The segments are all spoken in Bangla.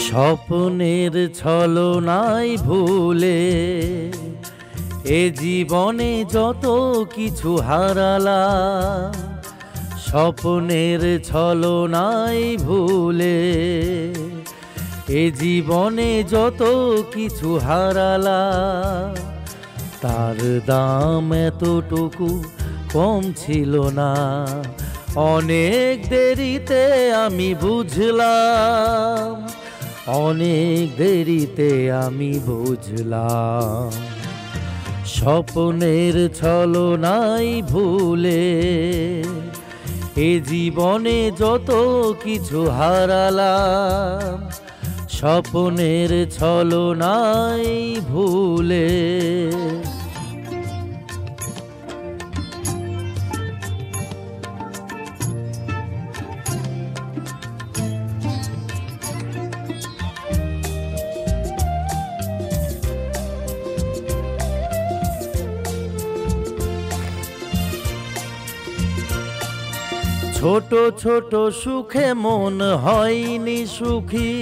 স্বপ্নের ছলনায় ভুলে এ জীবনে যত কিছু হারালাম। স্বপ্নের ছলনায় ভুলে এ জীবনে যত কিছু হারালাম। তার দাম এতটুকু কম ছিল না, অনেক দেরিতে আমি বুঝলাম, অনেক দেরিতে আমি বুঝলাম। স্বপ্নের ছলনায় ভুলে এ জীবনে যত কিছু হারালাম। স্বপ্নের ছলনায় ভুলে ছোট ছোট সুখে মন হয়নি সুখী,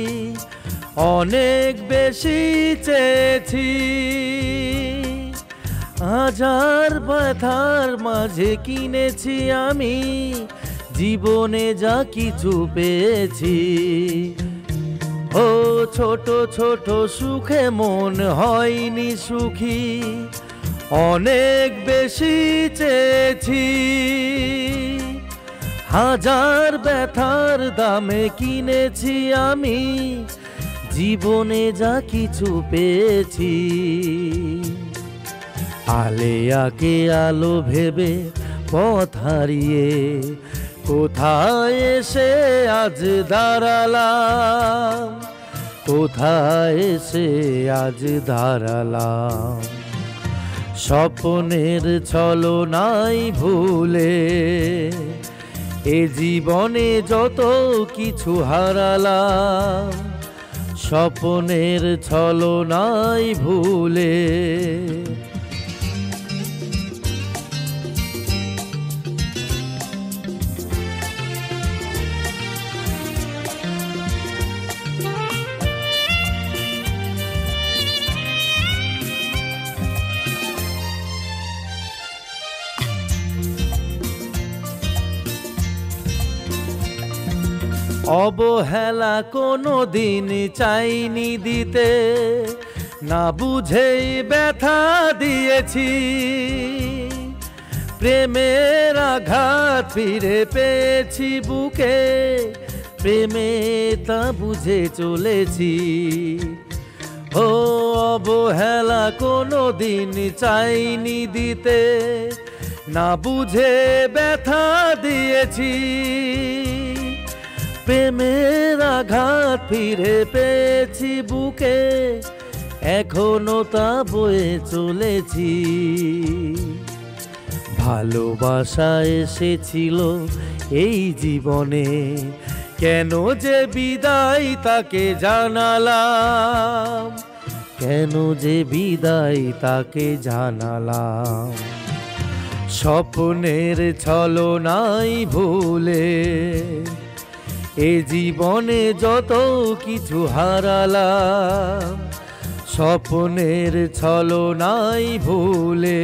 অনেক বেশি চেয়েছি। হাজার ব্যথার মাঝে কিনেছি আমি জীবনে যা কিছু পেয়েছি। ও ছোট ছোট সুখে মন হয়নি সুখী, অনেক বেশি চেয়েছি। হাজার ব্যথার দামে কিনেছি আমি জীবনে যা কিছু পেয়েছি। আলেয়াকে আলো ভেবে পথ হারিয়ে কোথায় এসে আজ দাঁড়ালাম, কোথায় এসে আজ দাঁড়ালাম। স্বপ্নের ছলনায় ভুলে এ জীবনে যত কিছু হারালাম। স্বপ্নের ছলনায় ভুলে অবহেলা কোনো দিন চাইনি দিতে, না বুঝেই ব্যথা দিয়েছি। প্রেমের আঘাত ফিরে পেয়েছি বুকে, প্রেমে তা বুঝে চলেছি। ও অবহেলা কোনো দিন চাইনি দিতে, না বুঝে ব্যথা দিয়েছি। প্রেমের আঘাত ফিরে পেয়েছি বুকে, এখনো তা বয়ে চলেছি। ভালোবাসা এসেছিল এই জীবনে, কেন যে বিদায় তাকে জানালাম, কেন যে বিদায় তাকে জানালাম। স্বপ্নের ছলনায় ভুলে এ জীবনে যত কিছু হারালাম। স্বপ্নের ছলনায় ভুলে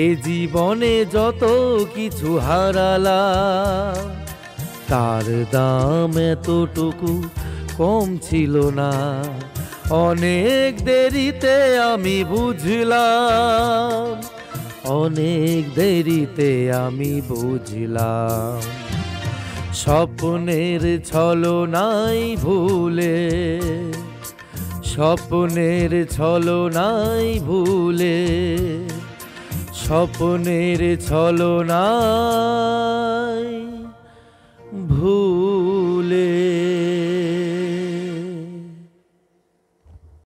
এ জীবনে যত কিছু হারালাম। তার দাম এতটুকু কম ছিল না, অনেক দেরিতে আমি বুঝলাম, অনেক দেরিতে আমি বুঝলাম। স্বপ্নের ছলনায় ভুলে, স্বপ্নের ছলনায় ভুলে, স্বপ্নের ছলনায় ভুলে।